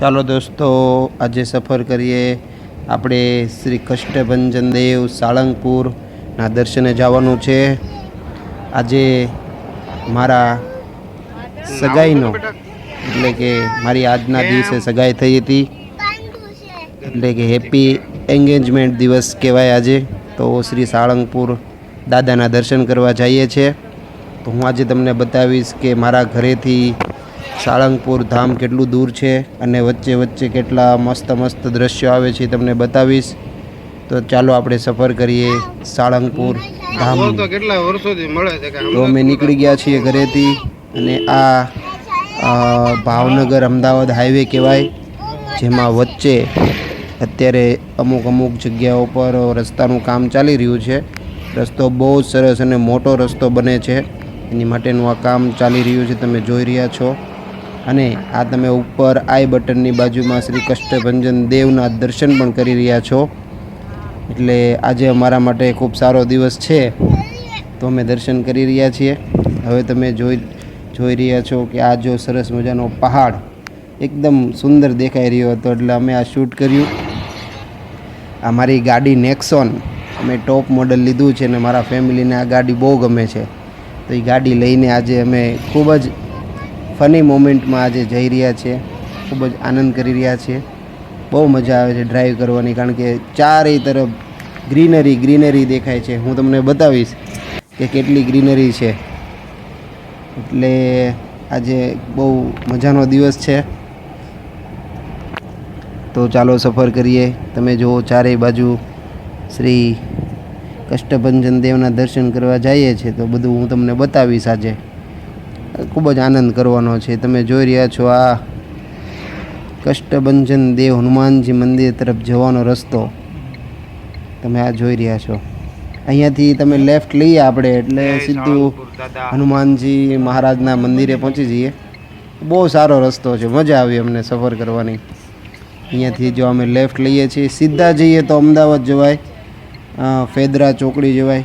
ચાલો દોસ્તો, આજે સફર કરીએ આપણે શ્રી કષ્ટભંજન દેવ સાળંગપુરના દર્શને જવાનું છે। આજે મારા સગાઈનો એટલે કે મારી આજના દિવસે સગાઈ થઈ હતી, એટલે કે હેપી એન્ગેજમેન્ટ દિવસ કહેવાય આજે। તો શ્રી સાળંગપુર દાદાના દર્શન કરવા જઈએ છીએ। તો હું આજે તમને બતાવીશ કે મારા ઘરેથી સાળંગપુર ધામ કેટલું દૂર છે અને વચ્ચે વચ્ચે કેટલા મસ્ત મસ્ત દ્રશ્યો આવે છે તમને બતાવીશ। તો ચાલો આપણે સફર કરીએ સાળંગપુર ધામ। તો અમે નીકળી ગયા છીએ ઘરેથી અને આ ભાવનગર અમદાવાદ હાઈવે કહેવાય, જેમાં વચ્ચે અત્યારે અમુક જગ્યાઓ પર રસ્તાનું કામ ચાલી રહ્યું છે। રસ્તો બહુ સરસ અને મોટો રસ્તો બને છે, એની માટેનું આ કામ ચાલી રહ્યું છે, તમે જોઈ રહ્યા છો। અને આ તમે ઉપર આઈ બટનની બાજુમાં શ્રી કષ્ટભંજન દેવના દર્શન પણ કરી રહ્યા છો, એટલે આજે અમારા માટે ખૂબ સારો દિવસ છે। તો અમે દર્શન કરી રહ્યા છીએ। હવે તમે જોઈ રહ્યા છો કે આ જો સરસ મજાનો પહાડ એકદમ સુંદર દેખાઈ રહ્યો હતો, એટલે અમે આ શૂટ કર્યું। આ મારી ગાડી નેક્સોન અમે ટોપ મોડલ લીધું છે અને મારા ફેમિલીને આ ગાડી બહુ ગમે છે, તો એ ગાડી લઈને આજે અમે ખૂબ જ ફની મોમેન્ટમાં આજે જઈ રહ્યા છીએ, ખૂબ જ આનંદ કરી રહ્યા છીએ। બહુ મજા આવે છે ડ્રાઈવ કરવાની, કારણ કે ચારેય તરફ ગ્રીનરી દેખાય છે। હું તમને બતાવીશ કે કેટલી ગ્રીનરી છે, એટલે આજે બહુ મજાનો દિવસ છે। તો ચાલો સફર કરીએ। તમે જુઓ ચારેય બાજુ શ્રી કષ્ટભંજન દેવના દર્શન કરવા જઈએ છીએ, તો બધું હું તમને બતાવીશ। આજે ખૂબ જ આનંદ કરવાનો છે। તમે જોઈ રહ્યા છો આ કષ્ટભંજન દેવ હનુમાનજી મંદિર તરફ જવાનો રસ્તો તમે આ જોઈ રહ્યા છો। અહીંયાથી તમે લેફ્ટ લઈએ આપણે એટલે સીધું હનુમાનજી મહારાજના મંદિરે પહોંચી જઈએ। બહુ સારો રસ્તો છે, મજા આવી અમને સફર કરવાની। અહીંયાથી જો અમે લેફ્ટ લઈએ છીએ, સીધા જઈએ તો અમદાવાદ જવાય, ફેદરા ચોકડી જવાય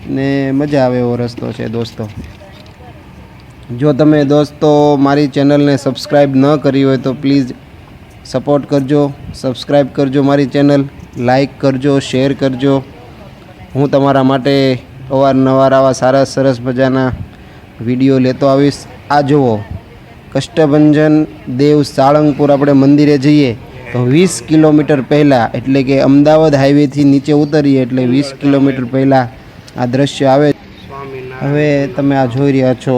ને મજા આવે એવો રસ્તો છે દોસ્તો। જો તમે દોસ્તો મારી ચેનલને સબસ્ક્રાઈબ ન કરી હોય તો પ્લીઝ સપોર્ટ કરજો, સબસ્ક્રાઈબ કરજો મારી ચેનલ, લાઈક કરજો, શેર કરજો। હું તમારા માટે અવારનવાર આવા સારા સરસ મજાના વિડીયો લેતો આવીશ। આ જુઓ કષ્ટભંજન દેવ સાળંગપુર આપણે મંદિરે જઈએ તો 20 કિલોમીટર પહેલાં, એટલે કે અમદાવાદ હાઈવેથી નીચે ઉતરીએ એટલે 20 કિલોમીટર પહેલાં આ દ્રશ્ય આવે। હવે તમે આ જોઈ રહ્યા છો,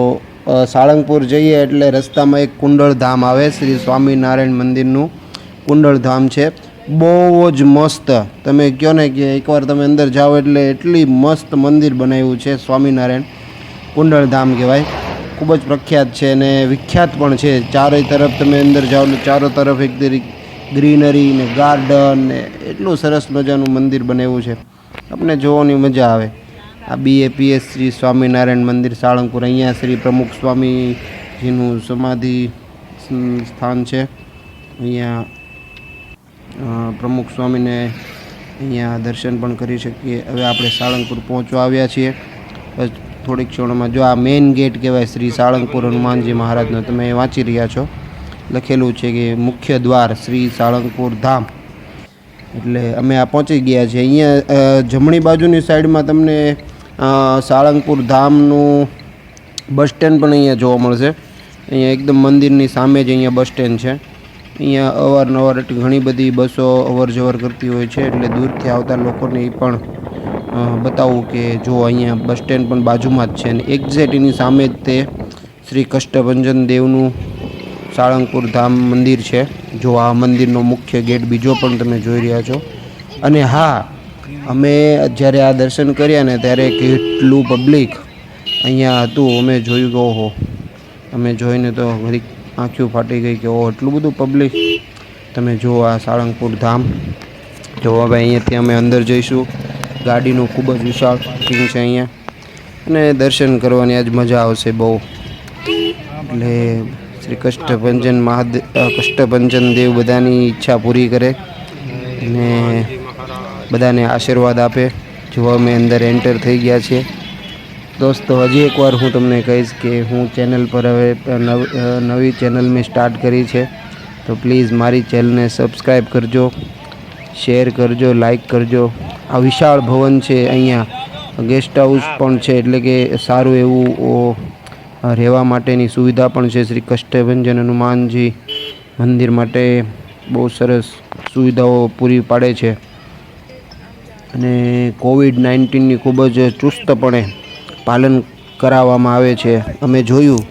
સાળંગપુર જઈએ એટલે રસ્તામાં એક કુંડળ ધામ આવે, શ્રી સ્વામિનારાયણ મંદિરનું કુંડળ ધામ છે। બહુ જ મસ્ત, તમે કહો ને કે એકવાર તમે અંદર જાઓ એટલે એટલી મસ્ત મંદિર બનાવ્યું છે। સ્વામિનારાયણ કુંડળ ધામ કહેવાય, ખૂબ જ પ્રખ્યાત છે અને વિખ્યાત પણ છે। ચારેય તરફ તમે અંદર જાઓ એટલે ચારો તરફ એકદમ ગ્રીનરી ને ગાર્ડન ને એટલું સરસ મજાનું મંદિર બનાવ્યું છે, આપણે જોવાની મજા આવે। આ BAPS શ્રી સ્વામિનારાયણ મંદિર સાળંગપુર, અહીંયા શ્રી પ્રમુખ સ્વામીજીનું સમાધિ સ્થાન છે। અહીંયા પ્રમુખ સ્વામીને અહીંયા દર્શન પણ કરી શકીએ। હવે આપણે સાળંગપુર પહોંચવા આવ્યા છીએ, બસ થોડીક ક્ષણોમાં। જો આ મેઇન ગેટ કહેવાય શ્રી સાળંગપુર હનુમાનજી મહારાજનો, તમે વાંચી રહ્યા છો, લખેલું છે કે મુખ્ય દ્વાર શ્રી સાળંગપુર ધામ, એટલે અમે આ પહોંચી ગયા છીએ। અહીંયા જમણી બાજુની સાઈડમાં તમને સાળંગપુર ધામનું બસ સ્ટેન્ડ પણ અહીંયા જોવા મળશે। અહીંયા એકદમ મંદિરની સામે જ અહીંયા બસ સ્ટેન્ડ છે। અહીંયા અવારનવાર ઘણી બધી બસો અવર જવર કરતી હોય છે, એટલે દૂરથી આવતા લોકોને એ પણ બતાવું કે જો અહીંયા બસ સ્ટેન્ડ પણ બાજુમાં જ છે અને એક્ઝેક્ટ એની સામે જ તે શ્રી કષ્ટભંજન દેવનું સાળંગપુર ધામ મંદિર છે। જો આ મંદિરનો મુખ્ય ગેટ બીજો પણ તમે જોઈ રહ્યા છો। અને હા, અમે જ્યારે આ દર્શન કર્યા ને ત્યારે કેટલું પબ્લિક અહીંયા હતું, અમે જોયું કે ઓહો, અમે જોઈને તો ઘણી આંખો ફાટી ગઈ કે ઓહો એટલું બધું પબ્લિક। તમે જુઓ આ સાળંગપુર ધામ, જો હવે અહીંયાથી અમે અંદર જઈશું। ગાડીનું ખૂબ જ વિશાળ પાર્કિંગ છે અહીંયા, અને દર્શન કરવાની આજ મજા આવશે બહુ। એટલે શ્રી કષ્ટભંજન દેવ બધાની ઈચ્છા પૂરી કરે અને બધાને આશીર્વાદ આપે। જો અમે અંદર એન્ટર થઈ ગયા છીએ દોસ્તો। હજી એકવાર હું તમને કહીશ કે હું ચેનલ પર હવે નવી ચેનલ મેં સ્ટાર્ટ કરી છે, તો પ્લીઝ મારી ચેનલને સબસ્ક્રાઈબ કરજો, શેર કરજો, લાઈક કરજો. આ વિશાળ ભવન છે, અહીંયા ગેસ્ટ હાઉસ પણ છે, એટલે કે સારું એવું રહેવા માટેની સુવિધા પણ છે. શ્રી કષ્ટભંજન હનુમાનજી મંદિર માટે બહુ સરસ સુવિધાઓ પૂરી પાડે છે અને કોવિડ-19ની ખૂબ જ ચુસ્તપણે પાલન કરાવવામાં આવે છે. અમે જોયું,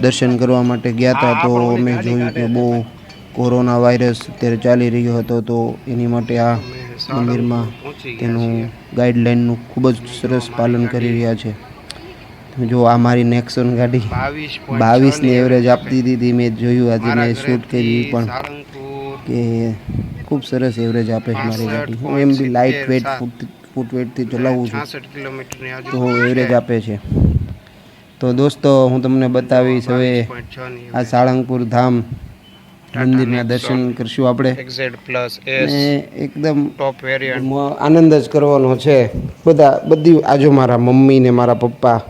દર્શન કરવા માટે ગયા હતા તો અમે જોયું કે બહુ કોરોના વાયરસ અત્યારે ચાલી રહ્યો હતો, તો એની માટે આ મંદિરમાં તેનું ગાઈડલાઇનનું ખૂબ જ સરસ પાલન કરી રહ્યા છે. તમે જો આ મારી નેક્સોન ગાડી 22ની એવરેજ આપતી હતી. મેં જોયું, આજે મેં શૂટ કરી પણ કે ખૂબ સરસ એવરેજ આપે છે મારી ગાડી. હું એમ બી લાઇટ વેટ ફૂટ વેટથી ચલાવું છું તો એવરેજ આપે છે. તો દોસ્તો, હું તમને બતાવીશ હવે આ સાળંગપુર ધામ મંદિરના દર્શન કરશું આપણે અને એકદમ આનંદ જ કરવાનો છે. બધી આજો મારા મમ્મી ને મારા પપ્પા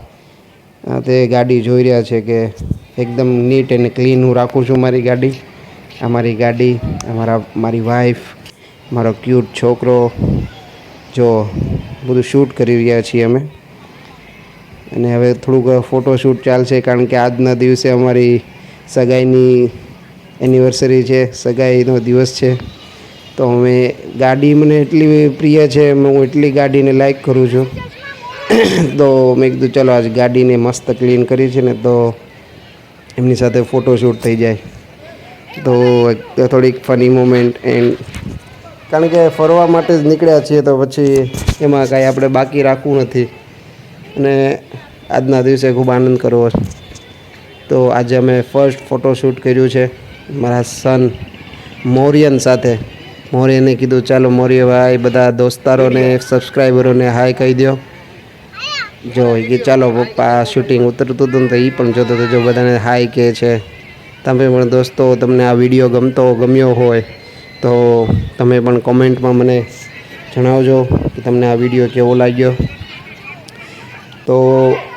તે ગાડી જોઈ રહ્યા છે કે એકદમ નીટ અને ક્લીન હું રાખું છું મારી ગાડી. અમારી ગાડી, મારી વાઈફ, મારો ક્યુટ છોકરો, જો બધું શૂટ કરી રહ્યા છીએ અમે. અને હવે થોડુંક ફોટોશૂટ ચાલશે, કારણ કે આજના દિવસે અમારી સગાઈની એનિવર્સરી છે, સગાઈનો દિવસ છે. તો અમે ગાડી મને એટલી પ્રિય છે, હું એટલી ગાડીને લાઈક કરું છું. તો મેં કીધું ચાલો આજ ગાડીને મસ્ત ક્લીન કરી છે ને, તો એમની સાથે ફોટોશૂટ થઈ જાય. તો થોડીક ફની મોમેન્ટ એન્ડ કારણ કે ફરવા માટે જ નીકળ્યા છીએ, તો પછી એમાં કાંઈ આપણે બાકી રાખવું નથી અને આજના દિવસે ખૂબ આનંદ કરવો. તો આજે અમે ફર્સ્ટ ફોટોશૂટ કર્યું છે મારા સન મોરિયન સાથે. મોરિયને કીધું ચાલો મોરિયભાઈ બધા દોસ્તારોને સબસ્ક્રાઈબરોને હાય કહી દો. જો કે ચાલો પપ્પા શૂટિંગ ઉતરતું હતું ને, તો એ પણ જોતો હતો. જો બધાને હાય કહે છે. તમે પણ દોસ્તો, તમને આ વિડીયો ગમ્યો હોય તો તમે પણ કોમેન્ટમાં મને જણાવજો કે તમને આ વિડીયો કેવો લાગ્યો. તો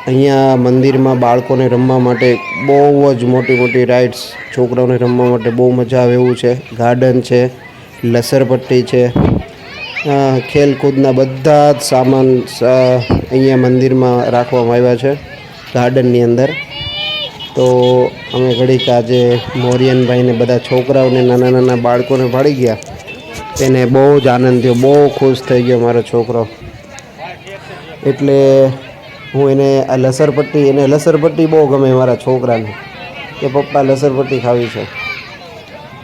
અહીંયા મંદિરમાં બાળકોને રમવા માટે બહુ જ મોટી મોટી રાઇડ્સ, છોકરાઓને રમવા માટે બહુ મજા આવે એવું છે. ગાર્ડન છે, લસરપટ્ટી છે, ખેલકૂદના બધા જ સામાન અહીંયા મંદિરમાં રાખવામાં આવ્યા છે ગાર્ડનની અંદર. તો અમે ઘડીક આજે મોરિયનભાઈને બધા છોકરાઓને, નાના નાના બાળકોને ભાળી ગયા. તેને બહુ જ આનંદ થયો, બહુ ખુશ થઈ ગયો મારો છોકરો. એટલે હું એને લસરપટ્ટી બહુ ગમે મારા છોકરાને, કે પપ્પા લસરપટ્ટી ખાવી છે.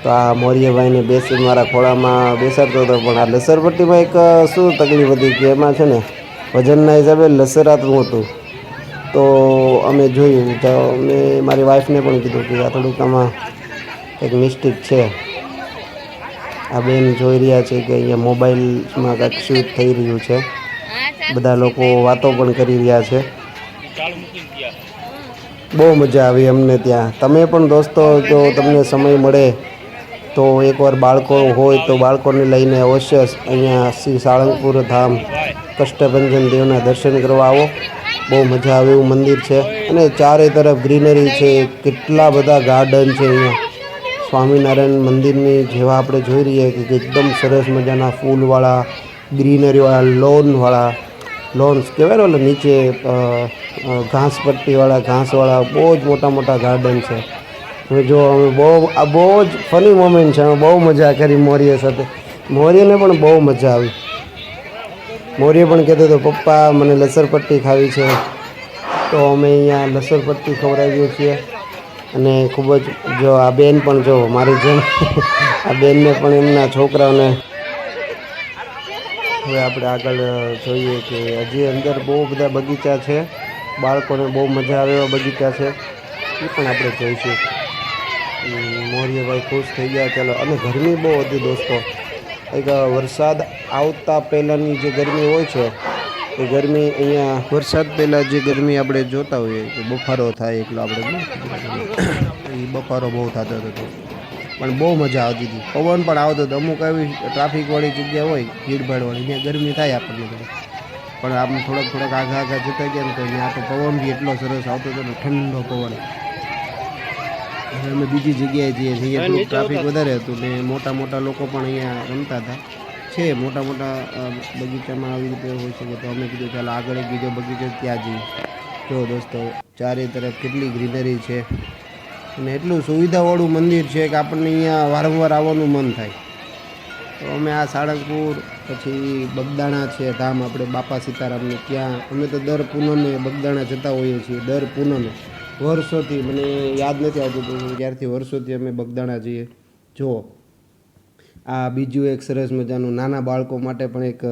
તો આ મોરિયાભાઈને મારા ખોળામાં બેસાડતો હતો. પણ આ લસરપટ્ટીમાં એક શું તકલીફ હતી કે એમાં છે ને વજનના હિસાબે લસરાતું હતું. તો અમે જોયું, મેં મારી વાઈફને પણ કીધું કે આ થોડુંક આમાં કંઈક મિસ્ટેક છે. આ બેન જોઈ રહ્યા છે કે અહીંયા મોબાઈલમાં કાંઈક શૂટ થઈ રહ્યું છે. બધા લોકો વાતો પણ કરી રહ્યા છે. બહુ મજા આવી અમને ત્યાં. તમે પણ દોસ્તો, જો તમને સમય મળે તો એકવાર બાળકો હોય તો બાળકોને લઈને અવશ્ય અહીંયા શ્રી સાળંગપુર ધામ કષ્ટભંજન દેવના દર્શન કરવા આવો. બહુ મજા આવે એવું મંદિર છે અને ચારે તરફ ગ્રીનરી છે. કેટલા બધા ગાર્ડન છે અહીંયા સ્વામિનારાયણ મંદિરની જેવા આપણે જોઈ રહીએ કે એકદમ સરસ મજાના ફૂલવાળા, ગ્રીનરીવાળા, લોન્સ કહેવાય ને, નીચે ઘાસવાળા બહુ જ મોટા મોટા ગાર્ડન છે. હવે જો અમે બહુ જ ફની મોમેન્ટ છે. અમે બહુ મજા કરી મોરિયા સાથે. મોરિયાને પણ બહુ મજા આવી. મોરિયા પણ કહેતો હતો પપ્પા મને લસરપટ્ટી ખાવી છે. તો અમે અહીંયા લસરપટ્ટી ખવડાવીએ છીએ અને ખૂબ જ જો આ બેન પણ જો મારી જેમ આ બેનને પણ એમના છોકરાઓને. હવે આપણે આગળ જોઈએ કે હજી અંદર બહુ બધા બગીચા છે. બાળકોને બહુ મજા આવે એવા બગીચા છે, એ પણ આપણે જોઈશું. મોરિયાભાઈ ખુશ થઈ ગયા. ચાલો. અને ગરમી બહુ હતી દોસ્તો. એક વરસાદ આવતા પહેલાંની જે ગરમી હોય છે એ ગરમી અહીંયા વરસાદ પહેલાં જે ગરમી આપણે જોતા હોઈએ કે બફારો થાય, એટલો આપણે એ બફારો બહુ થતો હતો. પણ બહુ મજા આવતી હતી. પવન પણ આવતો હતો. અમુક આવી ટ્રાફિકવાળી જગ્યા હોય, ભીડભાડવાળી, ત્યાં ગરમી થાય આપણને બધું. પણ આમ થોડાક આગા જતા ગયા ને તો ત્યાં તો પવન બી એટલો સરસ આવતો હતો ને, ઠંડો પવન. હવે અમે બીજી જગ્યાએ જઈએ છીએ. અહીંયા થોડુંક ટ્રાફિક વધારે હતું ને મોટા મોટા લોકો પણ અહીંયા રમતા હતા. છે મોટા મોટા બગીચામાં આવી રીતે હોઈ શકે. તો અમે કીધું ચાલો આગળ એક બીજો બગીચો ત્યાં જઈએ. જો દોસ્તો ચારે તરફ કેટલી ગ્રીનરી છે અને એટલું સુવિધાવાળું મંદિર છે કે આપણને અહીંયા વારંવાર આવવાનું મન થાય. તો અમે આ સાળંગપુર પછી બગદાણા છે ધામ આપણે બાપા સીતારામને, ત્યાં અમે તો દર પૂનમે બગદાણા જતા હોઈએ છીએ. દર પૂનમે વર્ષોથી, મને યાદ નથી આવતું ત્યારથી વર્ષોથી અમે બગદાણા જઈએ. જુઓ આ બીજું એક સરસ મજાનું નાના બાળકો માટે પણ એક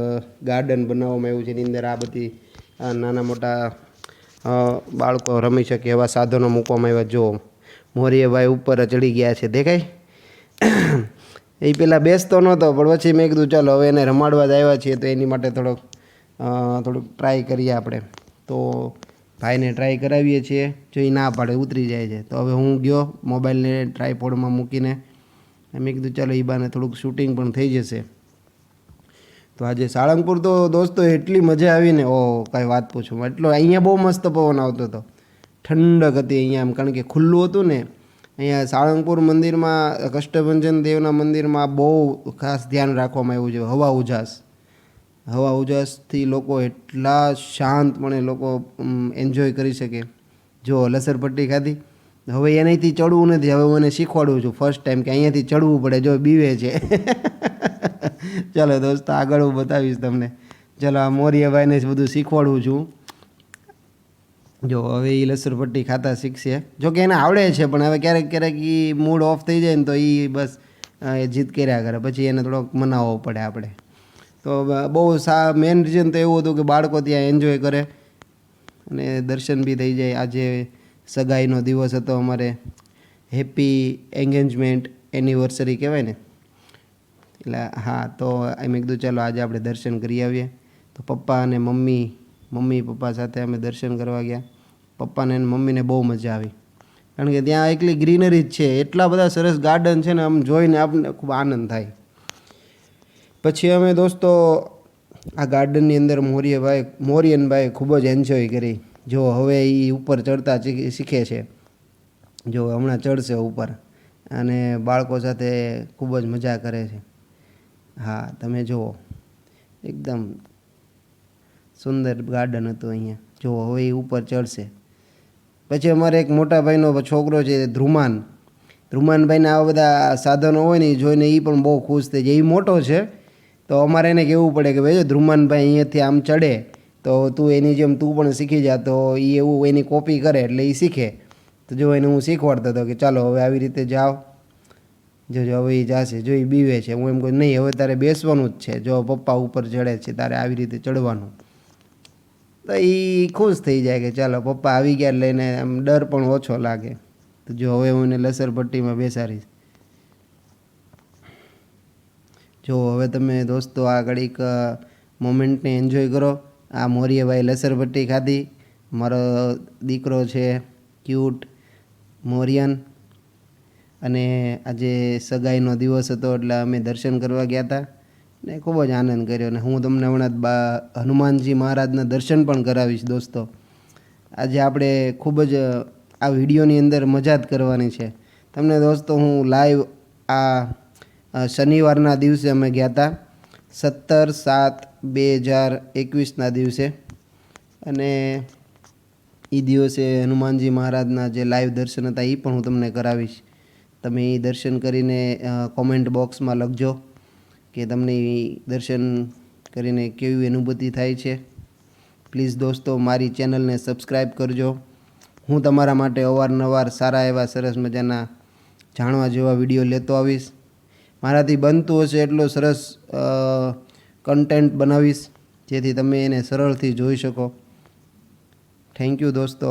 ગાર્ડન બનાવવામાં આવ્યું છે. એની અંદર આ બધી નાના મોટા બાળકો રમી શકે એવા સાધનો મૂકવામાં આવ્યા. જુઓ મોરીયભાઈ ઉપર ચડી ગયા છે, દેખાય? એ પહેલાં બેસતો નહોતો પણ પછી મેં કીધું ચાલો હવે એને રમાડવા જ આવ્યા છીએ તો એની માટે થોડુંક ટ્રાય કરીએ આપણે. તો ભાઈને ટ્રાય કરાવીએ છીએ. જો એ ના પાડે ઉતરી જાય છે. તો હવે હું ગયો મોબાઈલને ટ્રાયપોડમાં મૂકીને. મેં કીધું ચાલો એ બાને થોડુંક શૂટિંગ પણ થઈ જશે. તો આજે સાળંગપુર તો દોસ્તો એટલી મજા આવી ને, ઓ કાંઈ વાત પૂછું. એટલો અહીંયા બહુ મસ્ત પવન આવતો હતો, ઠંડક હતી અહીંયા આમ, કારણ કે ખુલ્લું હતું ને. અહીંયા સાળંગપુર મંદિરમાં કષ્ટભંજન દેવના મંદિરમાં બહુ ખાસ ધ્યાન રાખવામાં આવ્યું છે હવા ઉજાસથી લોકો એટલા શાંતપણે લોકો એન્જોય કરી શકે. જો લસરપટ્ટી ખાધી. હવે એનાથી ચડવું નથી, હવે હું એને શીખવાડું છું ફર્સ્ટ ટાઈમ કે અહીંયાથી ચડવું પડે. જો બીવે છે. ચાલો દોસ્તો આગળ હું બતાવીશ તમને. ચાલો આ મોરિયાભાઈને જ બધું શીખવાડું છું. જો હવે એ લસરપટ્ટી ખાતા શીખશે. જોકે એને આવડે છે પણ હવે ક્યારેક ક્યારેક એ મૂડ ઓફ થઈ જાય ને તો એ બસ જીદ કર્યા કરે, પછી એને થોડોક મનાવવો પડે આપણે. તો બહુ મેઇન રીઝન તો એવું હતું કે બાળકો ત્યાં એન્જોય કરે અને દર્શન બી થઈ જાય. આજે સગાઈનો દિવસ હતો અમારે, હેપી એન્ગેજમેન્ટ એનિવર્સરી કહેવાય ને, એટલે હા. તો મેં કીધું ચાલો આજે આપણે દર્શન કરી આવીએ. તો પપ્પા અને મમ્મી પપ્પા સાથે અમે દર્શન કરવા ગયા. પપ્પાને અને મમ્મીને બહુ મજા આવી, કારણ કે ત્યાં એકલી ગ્રીનરી જ છે, એટલા બધા સરસ ગાર્ડન છે ને, આમ જોઈને આપણને ખૂબ આનંદ થાય. પછી અમે દોસ્તો આ ગાર્ડનની અંદર મોરિયનભાઈ ખૂબ જ એન્જોય કરી. જો હવે એ ઉપર ચડતા શીખે છે. જો હમણાં ચડશે ઉપર અને બાળકો સાથે ખૂબ જ મજા કરે છે. હા તમે જુઓ, એકદમ સુંદર ગાર્ડન હતું અહીંયા. જુઓ હવે એ ઉપર ચડશે. પછી અમારે એક મોટા ભાઈનો છોકરો છે ધ્રુમાનભાઈને આવા બધા સાધનો હોય ને એ જોઈને એ પણ બહુ ખુશ થઈ જાય. એ મોટો છે તો અમારે એને કહેવું પડે કે ભાઈ જો ધ્રુમાનભાઈ અહીંયાથી આમ ચડે તો તું એની જેમ તું પણ શીખી જા. તો એ એવું એની કોપી કરે એટલે એ શીખે. તો જો એને હું શીખવાડતો હતો કે ચાલો હવે આવી રીતે જાઓ. જો હવે એ જશે. જો એ બીવે છે. હું એમ કહું નહીં હવે તારે બેસવાનું જ છે. જો પપ્પા ઉપર ચડે છે તારે આવી રીતે ચડવાનું. તો એ ખુશ થઈ જાય કે ચાલો પપ્પા આવી ગયા એટલે એને આમ ડર પણ ઓછો લાગે. તો જો હવે હું એને લસરપટ્ટીમાં બેસાડીશ. જો હવે તમે દોસ્તો આ ઘડીક મોમેન્ટને એન્જોય કરો. આ મોરિયાભાઈ લસરપટ્ટી ખાધી. મારો દીકરો છે ક્યુટ મોરિયન. અને આજે સગાઈનો દિવસ હતો એટલે અમે દર્શન કરવા ગયા હતા ને ખૂબ જ આનંદ કર્યો. અને હું તમને હમણાં હનુમાનજી મહારાજના દર્શન પણ કરાવીશ દોસ્તો. આજે આપણે ખૂબ જ આ વિડીયોની અંદર મજા જ કરવાની છે. તમને દોસ્તો હું લાઈવ આ શનિવારના દિવસે અમે ગયા હતા 17/7/2021ના દિવસે. અને એ દિવસે હનુમાનજી મહારાજના જે લાઈવ દર્શન હતા એ પણ હું તમને કરાવીશ. તમે એ દર્શન કરીને કોમેન્ટ બોક્સમાં લખજો કે તમને દર્શન કરીને કેવી અનુભૂતિ થાય છે. પ્લીઝ દોસ્તો મારી ચેનલને સબસ્ક્રાઈબ કરજો. હું તમારા માટે અવારનવાર સારા એવા સરસ મજાના જાણવા જેવા વિડીયો લેતો આવીશ. મારાથી બનતું હશે એટલો સરસ કન્ટેન્ટ બનાવીશ જેથી તમે એને સરળથી જોઈ શકો. થેન્ક યુ દોસ્તો.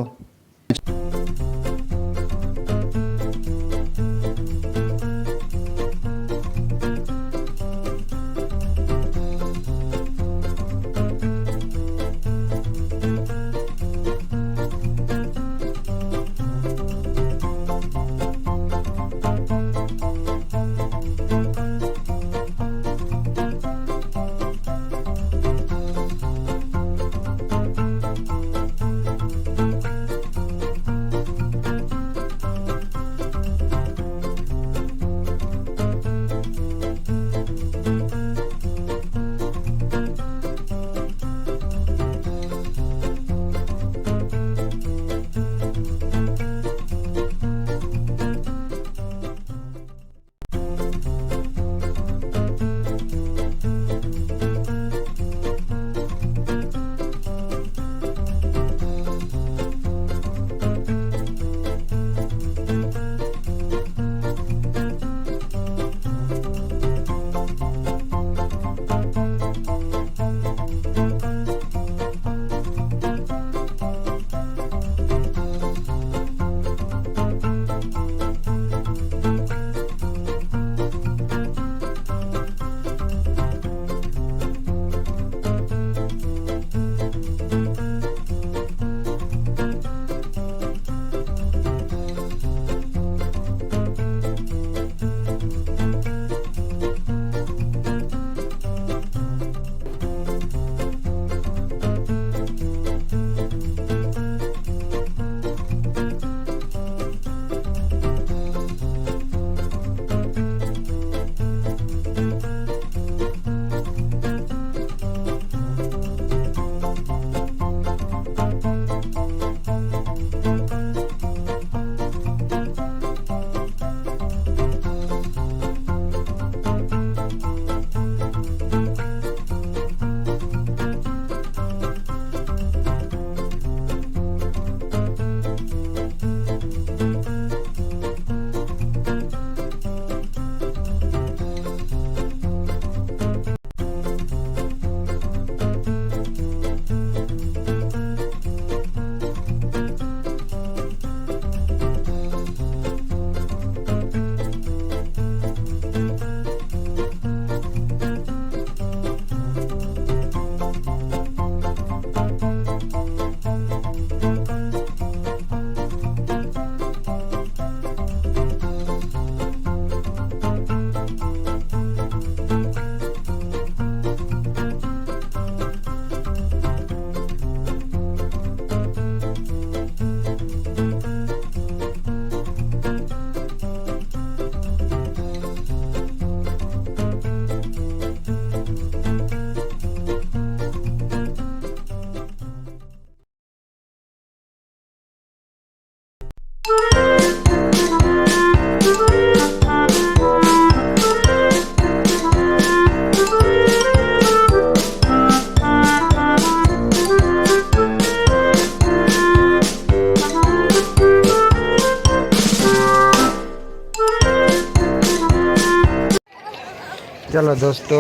ચાલો દોસ્તો,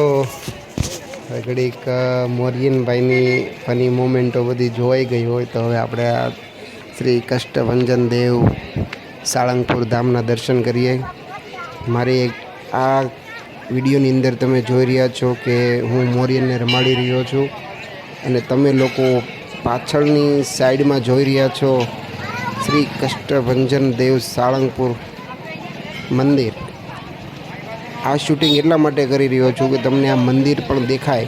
હવે ઘડીક મોરિયનભાઈની ફની મોમેન્ટો બધી જોવાઈ ગઈ હોય તો હવે આપણે આ શ્રી કષ્ટભંજન દેવ સાળંગપુર ધામના દર્શન કરીએ. મારી એક આ વિડીયોની અંદર તમે જોઈ રહ્યા છો કે હું મોરિયનને રમાડી રહ્યો છું અને તમે લોકો પાછળની સાઈડમાં જોઈ રહ્યા છો શ્રી કષ્ટભંજન દેવ સાળંગપુર મંદિર. આ શૂટિંગ એટલા માટે કરી રહ્યો છું કે તમને આ મંદિર પણ દેખાય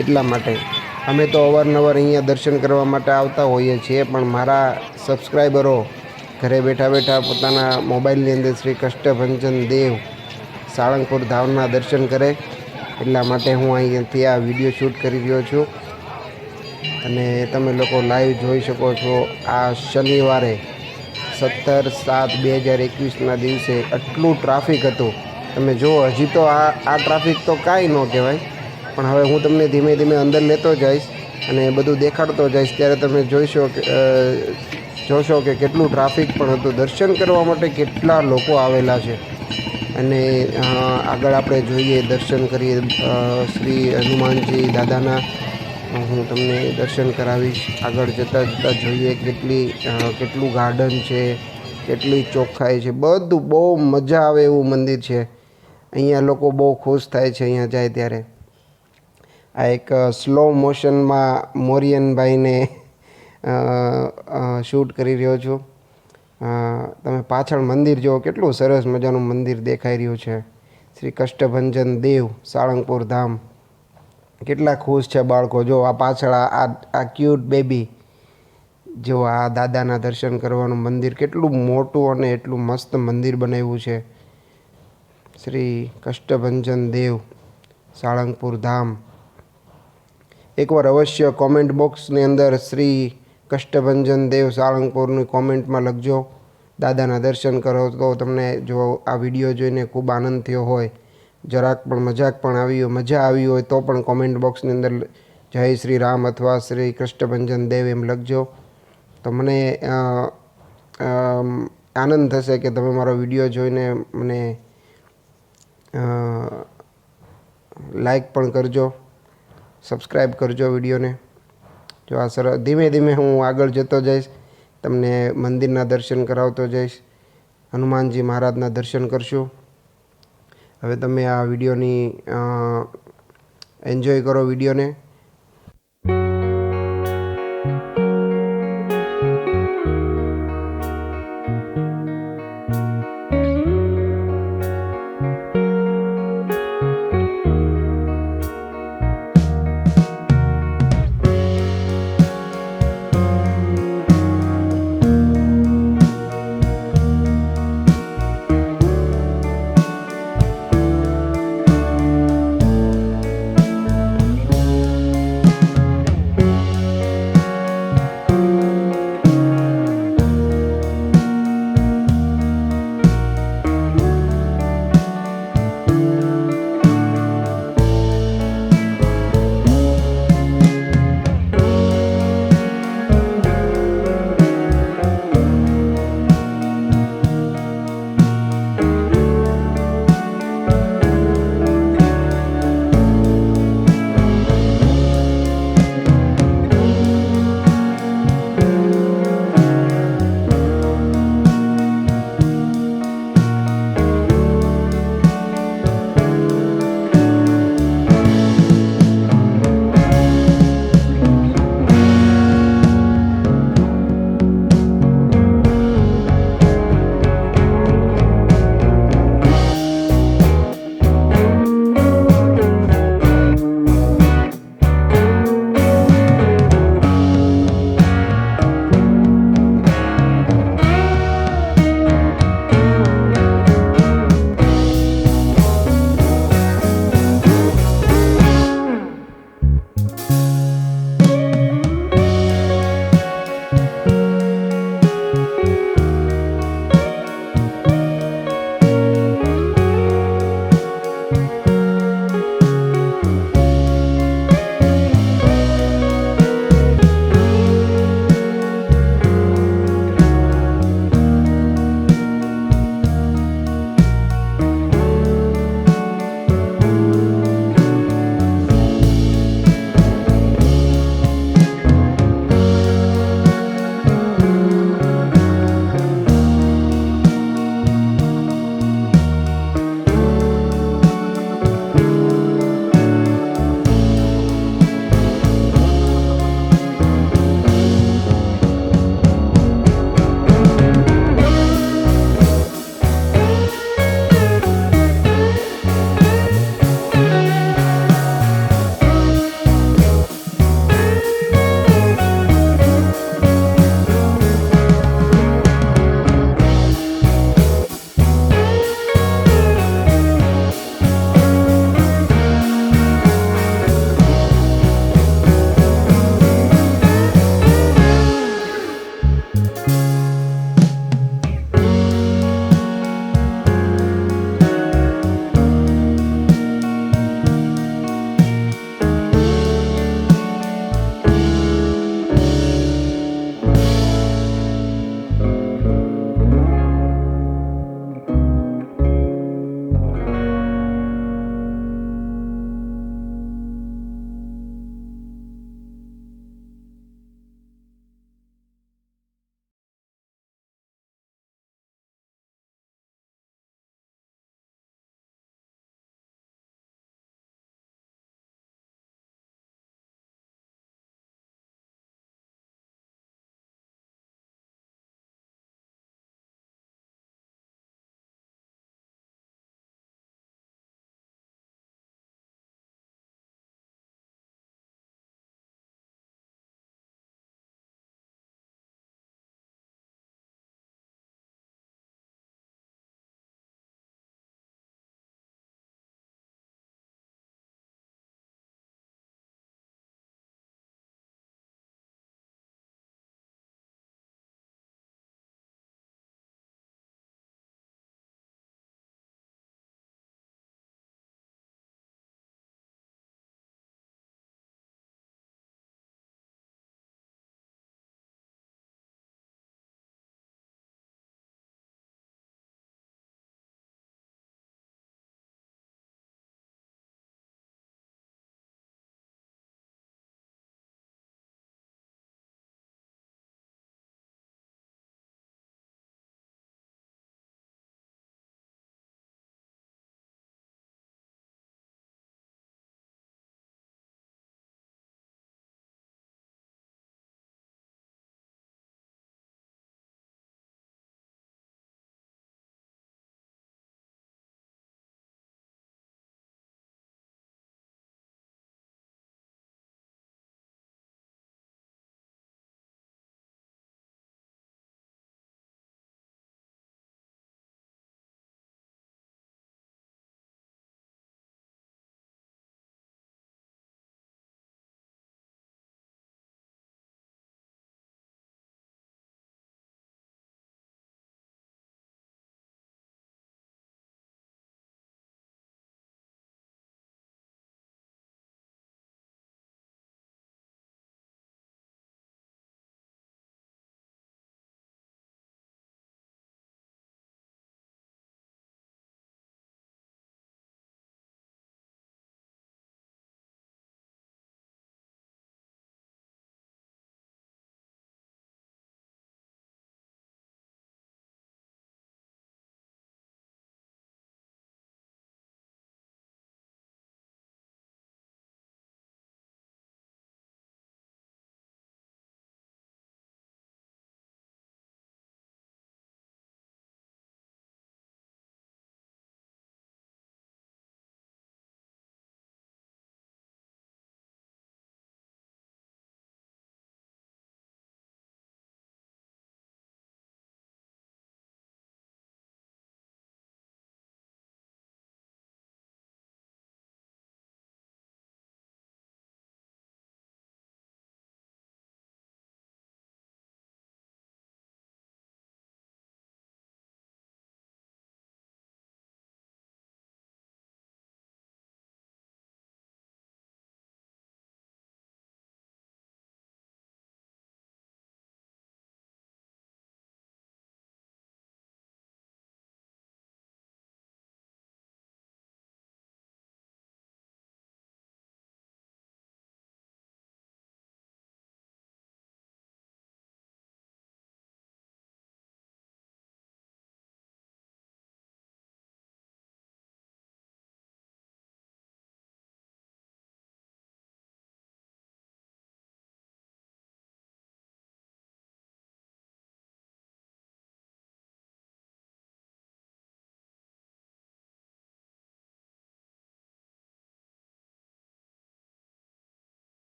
એટલા માટે. અમે તો અવારનવાર અહીંયા દર્શન કરવા માટે આવતા હોઈએ છીએ, પણ મારા સબસ્ક્રાઈબરો ઘરે બેઠા બેઠા પોતાના મોબાઈલની અંદર શ્રી કષ્ટભંજન દેવ સાળંગપુર ધામના દર્શન કરે એટલા માટે હું અહીંયાથી આ વિડીયો શૂટ કરી રહ્યો છું. અને તમે લોકો લાઈવ જોઈ શકો છો. આ શનિવારે 17/7/2021ના દિવસે આટલું ટ્રાફિક હતું. તમે જુઓ, હજી તો આ ટ્રાફિક તો કાંઈ ન કહેવાય, પણ હવે હું તમને ધીમે ધીમે અંદર લેતો જઈશ અને બધું દેખાડતો જઈશ ત્યારે તમે જોશો કે કેટલું ટ્રાફિક પણ હતું. દર્શન કરવા માટે કેટલા લોકો આવેલા છે. અને આગળ આપણે જોઈએ, દર્શન કરીએ શ્રી હનુમાનજી દાદાના. હું તમને દર્શન કરાવીશ. આગળ જતાં જતાં જોઈએ કેટલું ગાર્ડન છે, કેટલી ચોખ્ખાઈ છે. બધું બહુ મજા આવે એવું મંદિર છે. અહીંયા લોકો બહુ ખુશ થાય છે અહીંયા જાય ત્યારે. આ એક સ્લો મોશનમાં મોરિયનભાઈને શૂટ કરી રહ્યો છું. તમે પાછળ મંદિર જુઓ, કેટલું સરસ મજાનું મંદિર દેખાઈ રહ્યું છે. શ્રી કષ્ટભંજન દેવ સાળંગપુર ધામ. કેટલા ખુશ છે બાળકો. જો આ પાછળ આ ક્યુટ બેબી, જો આ દાદાના દર્શન કરવાનું મંદિર કેટલું મોટું અને એટલું મસ્ત મંદિર બનાવ્યું છે. શ્રી કષ્ટભંજન દેવ સાળંગપુર ધામ. એકવાર અવશ્ય કોમેન્ટ બોક્સની અંદર શ્રી કષ્ટભંજન દેવ સાળંગપુરની કોમેન્ટમાં લખજો. દાદાના દર્શન કરો તો તમને જો આ વિડીયો જોઈને ખૂબ આનંદ થયો હોય, જરાક પણ મજા આવી હોય તો પણ કોમેન્ટ બોક્સની અંદર જય શ્રી રામ અથવા શ્રી કષ્ટભંજન દેવ એમ લખજો. તો મને આનંદ થશે કે તમે મારો વિડીયો જોઈને મને લાઈક પણ કરજો, સબસ્ક્રાઈબ કરજો વિડીયોને. જો આ સરસ ધીમે ધીમે હું આગળ જતો જઈશ, તમને મંદિરના દર્શન કરાવતો જઈશ. હનુમાનજી મહારાજના દર્શન કરશું. હવે તમે આ વિડીયોની એન્જોય કરો વિડીયોને.